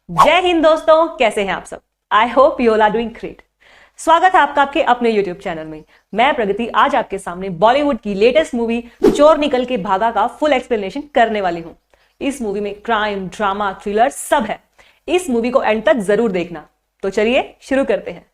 जय हिंद दोस्तों, कैसे हैं आप सब। I hope you all are doing great. स्वागत है आपका आपके अपने यूट्यूब चैनल में। मैं प्रगति आज आपके सामने बॉलीवुड की लेटेस्ट मूवी चोर निकल के भागा का फुल एक्सप्लेनेशन करने वाली हूं। इस मूवी में क्राइम, ड्रामा, थ्रिलर सब है। इस मूवी को एंड तक जरूर देखना। तो चलिए शुरू करते हैं।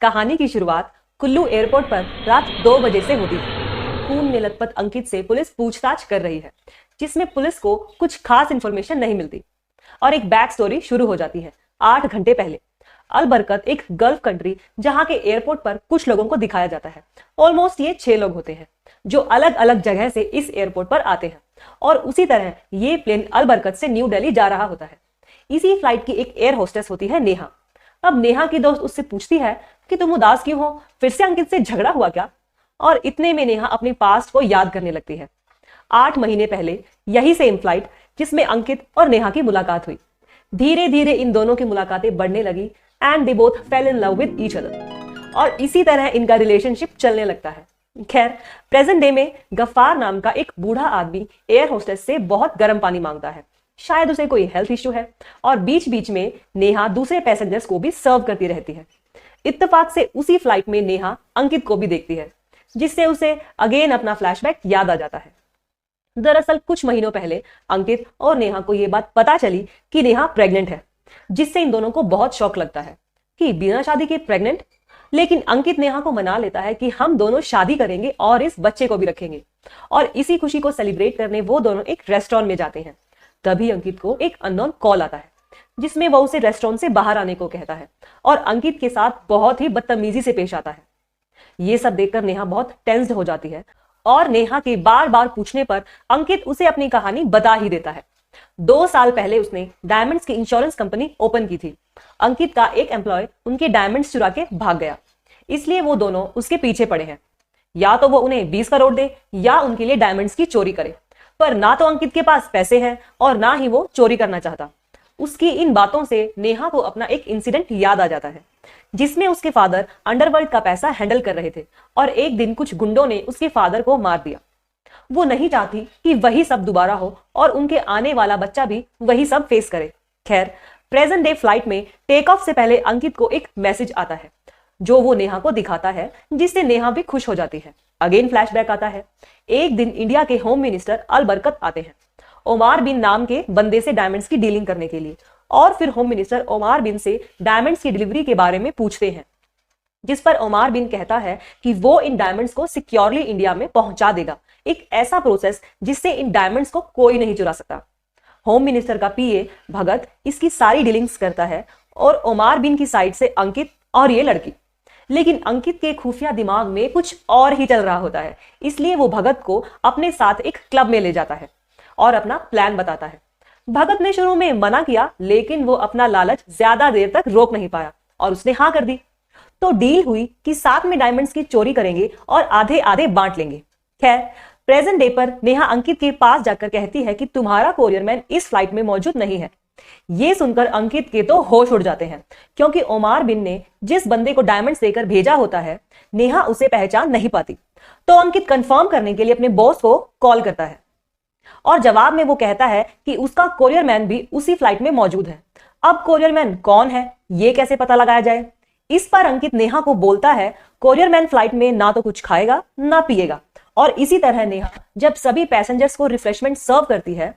कहानी की शुरुआत कुल्लू एयरपोर्ट पर रात 2 बजे से होती है। खून में लथपथ अंकित से पुलिस पूछताछ कर रही है, जिसमें पुलिस को कुछ खास इंफॉर्मेशन नहीं मिलती और एक बैक स्टोरी शुरू हो जाती है। 8 घंटे पहले अलबरकत एक गल्फ कंट्री जहां के एयरपोर्ट पर कुछ लोगों को दिखाया जाता है। ऑलमोस्ट ये 6 लोग होते हैं जो अलग अलग जगह से इस एयरपोर्ट पर आते हैं और उसी तरह ये प्लेन अलबरकत से न्यू दिल्ली जा रहा होता है। इसी फ्लाइट की एक एयर होस्टेस होती है नेहा। अब नेहा की दोस्त उससे पूछती है कि तुम उदास क्यों हो, फिर से अंकित से झगड़ा हुआ क्या। और इतने में नेहा अपनी पास्ट को याद करने लगती है। 8 महीने पहले यही सेम फ्लाइट जिसमें अंकित और नेहा की मुलाकात हुई। धीरे धीरे इन दोनों की मुलाकातें बढ़ने लगी and they both fail in love with each other और इसी तरह इनका रिलेशनशिप चलने लगता है। खैर, प्रेजेंट डे में गफ्फार नाम का एक बूढ़ा आदमी एयर होस्टेस से बहुत गर्म पानी मांगता है। शायद उसे कोई हेल्थ इश्यू है और बीच बीच में नेहा दूसरे पैसेंजर्स को भी सर्व करती रहती है। इत्तेफाक से उसी फ्लाइट में नेहा अंकित को भी देखती है, जिससे उसे अगेन अपना फ्लैशबैक याद आ जाता है। दरअसल कुछ महीनों पहले अंकित और नेहा को यह बात पता चली कि नेहा प्रेग्नेंट है, जिससे इन दोनों को बहुत शौक लगता है कि बिना शादी के प्रेग्नेंट। लेकिन अंकित नेहा को मना लेता है कि हम दोनों शादी करेंगे और इस बच्चे को भी रखेंगे। और इसी खुशी को सेलिब्रेट करने वो दोनों एक रेस्टोरेंट में जाते हैं। तभी अंकित को एक अननोन कॉल आता है, जिसमें वो उसे रेस्टोरेंट से बाहर आने को कहता है और अंकित के साथ बहुत ही बदतमीजी से पेश आता है। ये सब देखकर नेहा बहुत टेंस्ड हो जाती है और नेहा के बार बार पूछने पर अंकित उसे अपनी कहानी बता ही देता है। 2 साल पहले उसने डायमंड्स की इंश्योरेंस कंपनी ओपन की थी। अंकित का एक एम्प्लॉय उनके डायमंड्स चुरा के भाग गया, इसलिए वो दोनों उसके पीछे पड़े हैं। या तो वो उन्हें 20 करोड़ दे या उनके लिए डायमंड्स की चोरी करे। पर ना तो अंकित के पास पैसे हैं और ना ही वो चोरी करना चाहता। उसकी इन बातों से नेहा को अपना एक इंसिडेंट याद आ जाता है, जिसमें उसके फादर अंडरवर्ल्ड का पैसा हैंडल कर रहे थे और एक दिन कुछ गुंडों ने उसके फादर को मार दिया। वो नहीं चाहती कि वही सब दोबारा हो और उनके आने वाला बच्चा भी वही सब फेस करे। खैर, प्रेजेंट डे फ्लाइट में टेक ऑफ से पहले अंकित को एक मैसेज आता है, जो वो नेहा को दिखाता है, जिससे नेहा भी खुश हो जाती है। अगेन फ्लैशबैक आता है। एक दिन इंडिया के होम मिनिस्टर अलबरकत आते हैं ओमार बिन नाम के बंदे से डायमंड्स की डीलिंग करने के लिए, और फिर होम मिनिस्टर ओमार बिन से डायमंड्स की डिलीवरी के बारे में पूछते हैं, जिस पर ओमार बिन कहता है कि वो इन डायमंड्स को सिक्योरली इंडिया में पहुंचा देगा। एक ऐसा प्रोसेस जिससे इन डायमंड्स को कोई नहीं चुरा सकता। होम मिनिस्टर का पीए भगत इसकी सारी डीलिंग्स करता है और ओमार बिन की साइड से अंकित और ये लड़की। लेकिन अंकित के खुफिया दिमाग में कुछ और ही चल रहा होता है, इसलिए वो भगत को अपने साथ एक क्लब में ले जाता है और अपना प्लान बताता है। भगत ने शुरू में मना किया, लेकिन वो अपना लालच ज्यादा देर तक रोक नहीं पाया और उसने हाँ कर दी। तो डील हुई कि साथ में डायमंड्स की चोरी करेंगे और आधे आधे बांट लेंगे। खैर, प्रेजेंट डे पर नेहा अंकित के पास जाकर कहती है कि तुम्हारा कोरियर मैन इस फ्लाइट में मौजूद नहीं है। ये सुनकर अंकित के तो होश उड़ जाते हैं, क्योंकि ओमार बिन ने जिस बंदे को डायमंड्स देकर भेजा होता है, नेहा उसे पहचान नहीं पाती। तो अंकित कंफर्म करने के लिए अपने बॉस को कॉल करता है और जवाब में वो कहता है कि उसका कोरियर मैन भी उसी फ्लाइट में मौजूद है। अब कोरियर मैन कौन है, ये कैसे पता लगाया जाए। इस पर अंकित नेहा को बोलता है कोरियर मैन फ्लाइट में ना तो कुछ खाएगा ना पिएगा। और इसी तरह नेहा जब सभी पैसेंजर्स को रिफ्रेशमेंट सर्व करती है,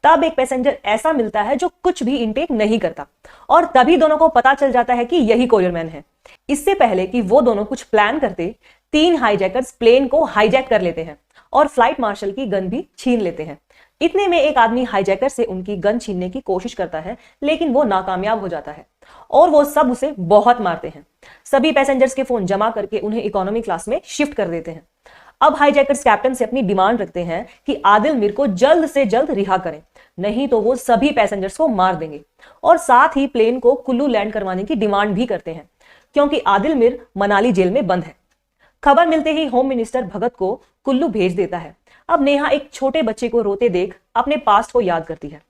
तब एक पैसेंजर ऐसा मिलता है जो कुछ भी इंटेक नहीं करता और तभी दोनों को पता चल जाता है कि यही कोरियर मैन है। इससे पहले कि वो दोनों कुछ प्लान करते, 3 हाईजैकर्स प्लेन को हाईजैक कर लेते हैं और फ्लाइट मार्शल की गन भी छीन लेते हैं। इतने में एक आदमी हाईजैकर से उनकी गन छीनने की कोशिश करता है, लेकिन वो नाकामयाब हो जाता है और वो सब उसे बहुत मारते हैं। सभी पैसेंजर्स के फोन जमा करके उन्हें इकोनॉमी क्लास में शिफ्ट कर देते हैं। अब हाईजैकर्स कैप्टन से अपनी डिमांड रखते हैं कि आदिल मीर को जल्द से जल्द रिहा करें, नहीं तो वो सभी पैसेंजर्स को मार देंगे। और साथ ही प्लेन को कुल्लू लैंड करवाने की डिमांड भी करते हैं, क्योंकि आदिल मीर मनाली जेल में बंद है। खबर मिलते ही होम मिनिस्टर भगत को कुल्लू भेज देता है। अब नेहा एक छोटे बच्चे को रोते देख अपने पास्ट को याद करती है,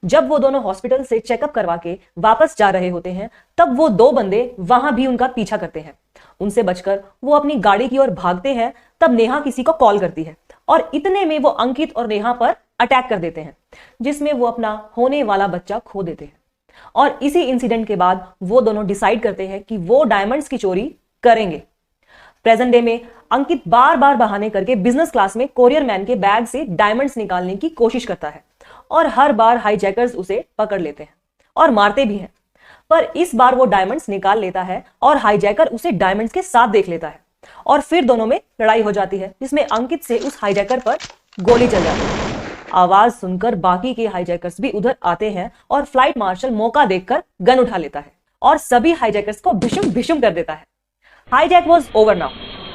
जब वो दोनों हॉस्पिटल से चेकअप करवा के वापस जा रहे होते हैं, तब वो दो बंदे वहां भी उनका पीछा करते हैं। उनसे बचकर वो अपनी गाड़ी की ओर भागते हैं। तब नेहा किसी को कॉल करती है और इतने में वो अंकित और नेहा पर अटैक कर देते हैं, जिसमें वो अपना होने वाला बच्चा खो देते हैं। और इसी इंसिडेंट के बाद वो दोनों डिसाइड करते हैं कि वो डायमंड्स की चोरी करेंगे। प्रेजेंट डे में अंकित बार बार बहाने करके बिजनेस क्लास में कोरियर मैन के बैग से डायमंड्स निकालने की कोशिश करता है और हर बार हाईजैकर्स उसे पकड़ लेते हैं और मारते भी हैं। पर इस बार वो डायमंड्स निकाल लेता है और हाईजैकर उसे डायमंड्स के साथ देख लेता है और फिर दोनों में लड़ाई हो जाती है, जिसमें अंकित से उस हाईजैकर पर गोली चल जाती है। आवाज सुनकर बाकी के हाईजैकर्स भी उधर आते हैं और फ्लाइट मार्शल मौका देखकर गन उठा लेता है और सभी हाईजैकर्स को भीषुम भीषुम कर देता है। Hijack was over now.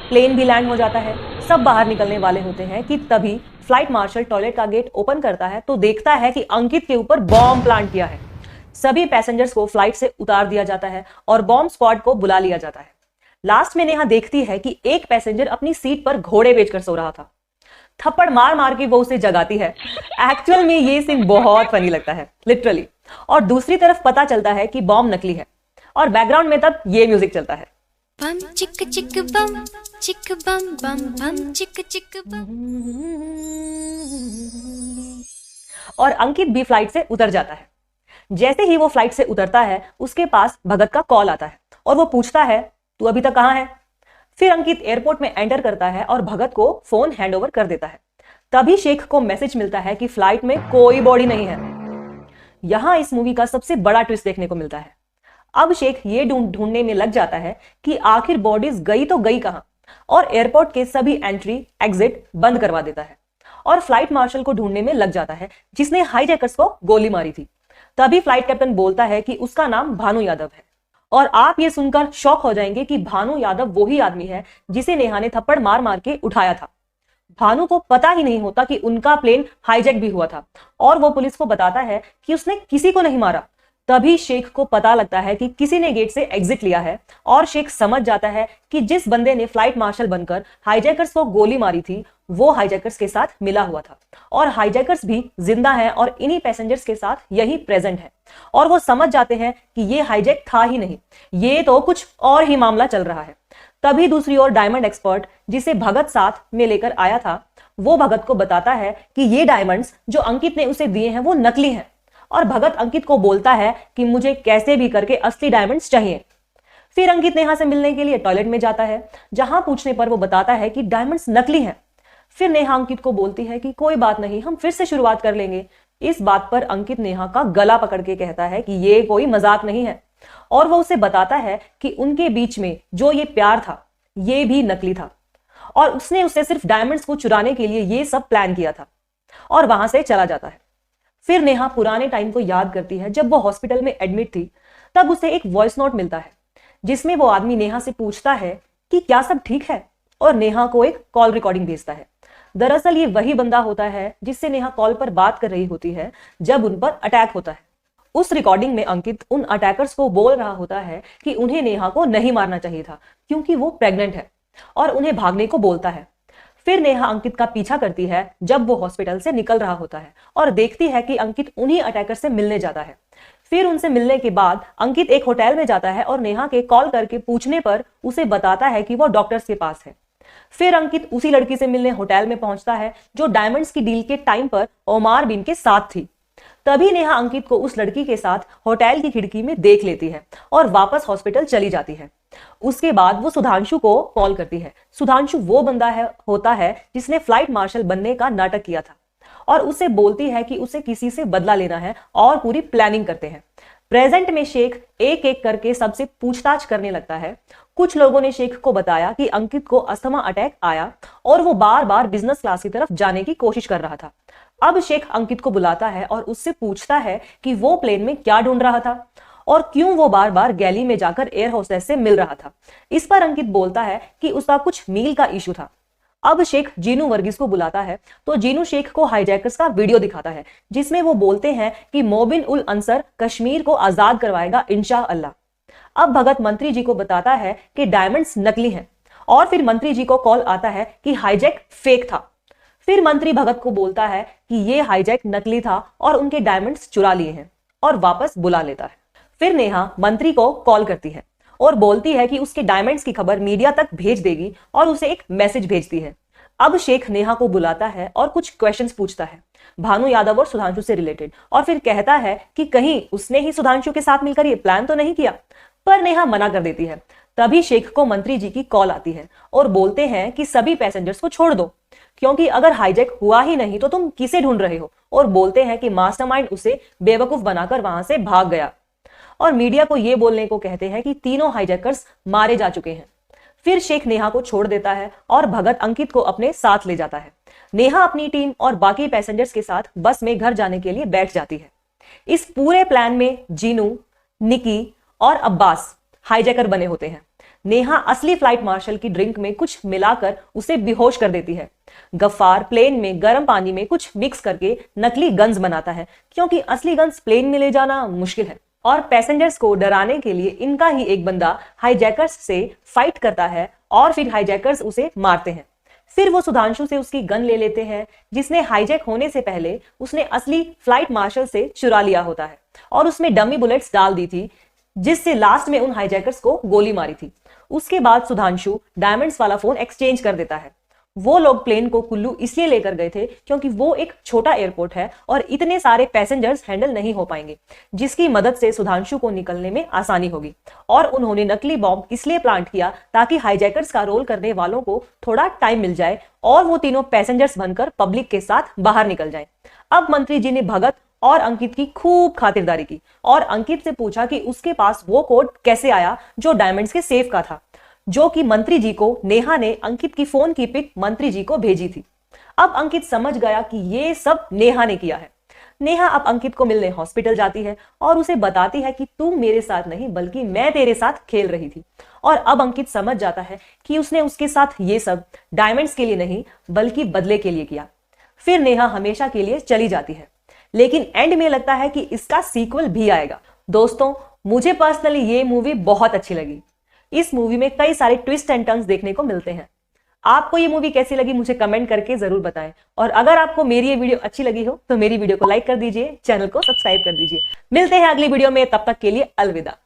Plane भी लैंड हो जाता है। सब बाहर निकलने वाले होते हैं कि तभी फ्लाइट मार्शल टॉयलेट का गेट ओपन करता है तो देखता है कि अंकित के ऊपर बॉम्ब प्लांट किया है। सभी पैसेंजर्स को फ्लाइट से उतार दिया जाता है और बॉम्ब स्क्वाड को बुला लिया जाता है। लास्ट में नेहा देखती है कि एक पैसेंजर अपनी सीट पर घोड़े बेचकर सो रहा था। थप्पड़ मार मार के वो उसे जगाती है। एक्चुअल में ये सीन बहुत फनी लगता है, लिटरली। और दूसरी तरफ पता चलता है कि बॉम्ब नकली है और बैकग्राउंड में तब ये म्यूजिक चलता है। बम चिक चिक बम चिक बम बम बम चिक चिक बम। और अंकित भी फ्लाइट से उतर जाता है। जैसे ही वो फ्लाइट से उतरता है, उसके पास भगत का कॉल आता है और वो पूछता है, तू अभी तक कहाँ है? फिर अंकित एयरपोर्ट में एंटर करता है और भगत को फोन हैंडओवर कर देता है। तभी शेख को मैसेज मिलता है कि फ्लाइट में कोई बॉडी नहीं है। यहां इस मूवी का सबसे बड़ा ट्विस्ट देखने को मिलता है। अब शेख ये ढूंढने में लग जाता है कि आखिर बॉडीज गई तो गई कहां, और एयरपोर्ट के सभी एंट्री एग्जिट बंद करवा देता है और फ्लाइट मार्शल को ढूंढने में लग जाता है जिसने हाईजैकर्स को गोली मारी थी। तभी फ्लाइट कैप्टन बोलता है कि उसका नाम भानु यादव है और आप ये सुनकर शॉक हो जाएंगे कि भानु यादव वही आदमी है जिसे नेहा ने थप्पड़ मार मार के उठाया था। भानु को पता ही नहीं होता कि उनका प्लेन हाईजैक भी हुआ था और वो पुलिस को बताता है कि उसने किसी को नहीं मारा। तभी शेख को पता लगता है कि किसी ने गेट से एग्जिट लिया है और शेख समझ जाता है कि जिस बंदे ने फ्लाइट मार्शल बनकर हाईजैकर्स को गोली मारी थी वो हाईजैकर्स के साथ मिला हुआ था और हाईजैकर्स भी जिंदा हैं और इन्हीं पैसेंजर्स के साथ यही प्रेजेंट है। और वो समझ जाते हैं कि ये हाईजैक था ही नहीं, ये तो कुछ और ही मामला चल रहा है। तभी दूसरी ओर डायमंड एक्सपर्ट जिसे भगत साथ में लेकर आया था, वो भगत को बताता है कि ये डायमंड्स जो अंकित ने उसे दिए हैं वो नकली हैं और भगत अंकित को बोलता है कि मुझे कैसे भी करके असली डायमंड्स चाहिए। फिर अंकित नेहा से मिलने के लिए टॉयलेट में जाता है, जहां पूछने पर वो बताता है कि डायमंड्स नकली हैं। फिर नेहा अंकित को बोलती है कि कोई बात नहीं, हम फिर से शुरुआत कर लेंगे। इस बात पर अंकित नेहा का गला पकड़ के कहता है कि ये कोई मजाक नहीं है और वो उसे बताता है कि उनके बीच में जो ये प्यार था ये भी नकली था और उसने उसे सिर्फ डायमंड्स को चुराने के लिए ये सब प्लान किया था और वहां से चला जाता है। फिर नेहा पुराने टाइम को याद करती है जब वो हॉस्पिटल में एडमिट थी। तब उसे एक वॉइस नोट मिलता है जिसमें वो आदमी नेहा से पूछता है कि क्या सब ठीक है, और नेहा को एक कॉल रिकॉर्डिंग भेजता है। दरअसल ये वही बंदा होता है जिससे नेहा कॉल पर बात कर रही होती है जब उन पर अटैक होता है। उस रिकॉर्डिंग में अंकित उन अटैकर्स को बोल रहा होता है कि उन्हें नेहा को नहीं मारना चाहिए था क्योंकि वो प्रेग्नेंट है, और उन्हें भागने को बोलता है। फिर नेहा अंकित का पीछा करती है जब वो हॉस्पिटल से निकल रहा होता है और देखती है कि अंकित उन्हीं अटैकर से मिलने जाता है। फिर उनसे मिलने के बाद अंकित एक होटल में जाता है और नेहा के कॉल करके पूछने पर उसे बताता है कि वो डॉक्टर्स के पास है। फिर अंकित उसी लड़की से मिलने होटल में पहुंचता है जो डायमंड्स की डील के टाइम पर ओमार बिन के साथ थी। तभी नेहा अंकित को उस लड़की के साथ होटल की खिड़की में देख लेती है और वापस हॉस्पिटल चली जाती है। उसके बाद वो सुधांशु को कॉल करती है। सुधांशु वो बंदा होता है जिसने फ्लाइट मार्शल बनने का नाटक किया था और उसे बोलती है कि उसे किसी से बदला लेना है और पूरी प्लानिंग करते हैं। प्रेजेंट में शेख एक एक करके सबसे पूछताछ करने लगता है। कुछ लोगों ने शेख को बताया कि अंकित को अस्थमा अटैक आया और वो बार बार बिजनेस क्लास की तरफ जाने की कोशिश कर रहा था। अब शेख अंकित को बुलाता है और उससे पूछता है कि वो प्लेन में क्या ढूंढ रहा था और क्यों वो बार बार गैली में जाकर एयर होस्टेस से मिल रहा था। इस पर अंकित बोलता है कि उसका कुछ मील का इशू था। अब शेख जीनू वर्गीस को बुलाता है तो जीनू शेख को हाईजैकर्स का वीडियो दिखाता है जिसमें वो बोलते हैं कि मोबिन उल अंसर कश्मीर को आजाद करवाएगा इंशाअल्लाह। अब भगत मंत्री जी को बताता है कि डायमंड्स नकली हैं और फिर मंत्री जी को कॉल आता है कि हाईजैक फेक था। फिर मंत्री भगत को बोलता है कि ये हाईजैक नकली था और उनके डायमंड्स चुरा लिए हैं और वापस बुला लेता है। फिर नेहा मंत्री को कॉल करती है और बोलती है कि उसके डायमंड्स की खबर मीडिया तक भेज देगी और उसे एक मैसेज भेजती है। अब शेख नेहा को बुलाता है और कुछ क्वेश्चंस पूछता है भानु यादव और सुधांशु से रिलेटेड, और फिर कहता है कि कहीं उसने ही सुधांशु के साथ मिलकर ये प्लान तो नहीं किया, पर नेहा मना कर देती है। तभी शेख को मंत्री जी की कॉल आती है और बोलते हैं कि सभी पैसेंजर्स को छोड़ दो, क्योंकि अगर हाईजैक हुआ ही नहीं तो तुम किसे ढूंढ रहे हो, और बोलते हैं कि मास्टरमाइंड उसे बेवकूफ बनाकर वहां से भाग गया। और मीडिया को यह बोलने को कहते हैं कि तीनों हाईजैकर्स मारे जा चुके हैं। फिर शेख नेहा को छोड़ देता है और भगत अंकित को अपने साथ ले जाता है। नेहा अपनी टीम और बाकी पैसेंजर्स के साथ बस में घर जाने के लिए बैठ जाती है। इस पूरे प्लान में जीनू, निकी और अब्बास हाईजैकर बने होते हैं। नेहा असली फ्लाइट मार्शल की ड्रिंक में कुछ मिलाकर उसे बेहोश कर देती है। गफ्फार प्लेन में गर्म पानी में कुछ मिक्स करके नकली गन्स बनाता है, क्योंकि असली गन्स प्लेन में ले जाना मुश्किल है। और पैसेंजर्स को डराने के लिए इनका ही एक बंदा हाईजैकर्स से फाइट करता है और फिर हाईजैकर्स उसे मारते हैं। फिर वो सुधांशु से उसकी गन ले लेते हैं, जिसने हाईजैक होने से पहले उसने असली फ्लाइट मार्शल से चुरा लिया होता है और उसमें डमी बुलेट्स डाल दी थी, जिससे लास्ट में उन हाईजैकर्स को गोली मारी थी। उसके बाद सुधांशु डायमंड्स वाला फोन एक्सचेंज कर देता है। वो लोग प्लेन को कुल्लू इसलिए लेकर गए थे क्योंकि वो एक छोटा एयरपोर्ट है और इतने सारे पैसेंजर्स हैंडल नहीं हो पाएंगे, जिसकी मदद से सुधांशु को निकलने में आसानी होगी। और उन्होंने नकली बॉम्ब इसलिए प्लांट किया ताकि हाईजैकर्स का रोल करने वालों को थोड़ा टाइम मिल जाए और वो तीनों पैसेंजर्स बनकर पब्लिक के साथ बाहर निकल जाएं। अब मंत्री जी ने भगत और अंकित की खूब खातिरदारी की और अंकित से पूछा कि उसके पास वो कोड कैसे आया जो डायमंड्स के सेफ का था, जो कि मंत्री जी को नेहा ने अंकित की फोन की पिक मंत्री जी को भेजी थी। अब अंकित समझ गया कि ये सब नेहा ने किया है। नेहा अब अंकित को मिलने हॉस्पिटल जाती है और उसे बताती है कि तू मेरे साथ नहीं बल्कि मैं तेरे साथ खेल रही थी। और अब अंकित समझ जाता है कि उसने उसके साथ ये सब डायमंड्स के लिए नहीं बल्कि बदले के लिए किया। फिर नेहा हमेशा के लिए चली जाती है, लेकिन एंड में लगता है कि इसका सीक्वल भी आएगा। दोस्तों, मुझे पर्सनली ये मूवी बहुत अच्छी लगी। इस मूवी में कई सारे ट्विस्ट एंड टर्न्स देखने को मिलते हैं। आपको ये मूवी कैसी लगी मुझे कमेंट करके जरूर बताएं। और अगर आपको मेरी ये वीडियो अच्छी लगी हो तो मेरी वीडियो को लाइक कर दीजिए, चैनल को सब्सक्राइब कर दीजिए। मिलते हैं अगली वीडियो में, तब तक के लिए अलविदा।